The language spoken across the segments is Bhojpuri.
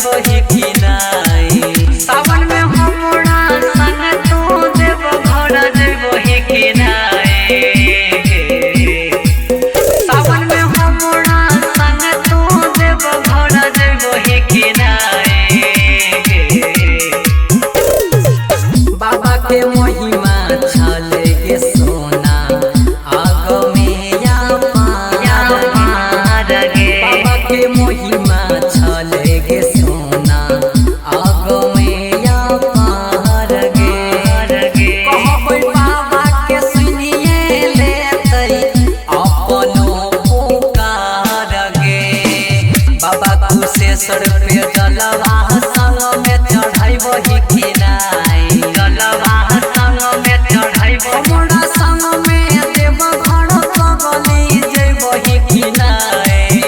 वही की नाई। सावन में हमरा संग तू देव घर वही की नाई। सावन में हमरा संग तू देव घर वही की नाई। बाबा के महिमा छले के सोना आग में या पार गे। बाबा के महिमा छले के सोना आग में या पार गे। कहबै बाबा के सुनिए लेतै अपनो पुकार गे। बाबा कुशेश्वर पे जलवा संग में चढ़ाई वही की नाई। जलवा संग में चढ़ाई हमरा संग में देव घर पगली जैबही की नाई।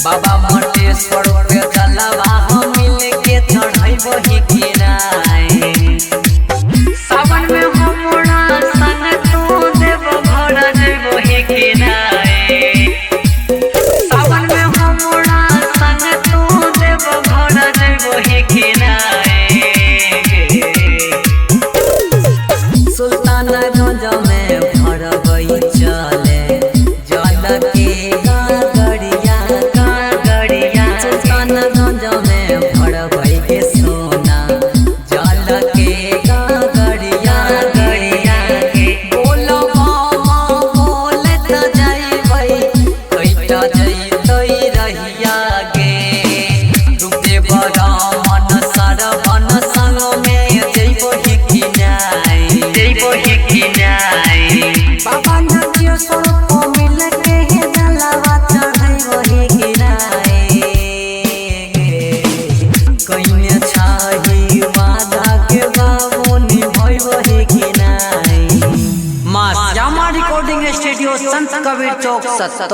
बाबा मटेश्वर पे जलवा मिल के चढ़ाई वही की नाई। सावन में हमरा संग तू देव घर जैबही की नाई। सावन में हमरा संग तू देव घर जैबही की नाई। सुल्तानगंज में भरबै चले जल के गागरिया। सुल्तानगंज में भरबै के सोना जल के गागरिया। बोल मामा बोलत जइबै कैट जइतै रहिया गे। डूबे बड़ा मन सरवन संग में जइबही की नाई। जइबही की नाई। बाबा नटेश्वर को मिल के जलवा चढ़ाई वही की नाई। कइने छाही वादा के बाबू निभै वही की नाई। मां श्यामा रिकॉर्डिंग स्टूडियो संत कबीर चौक 70।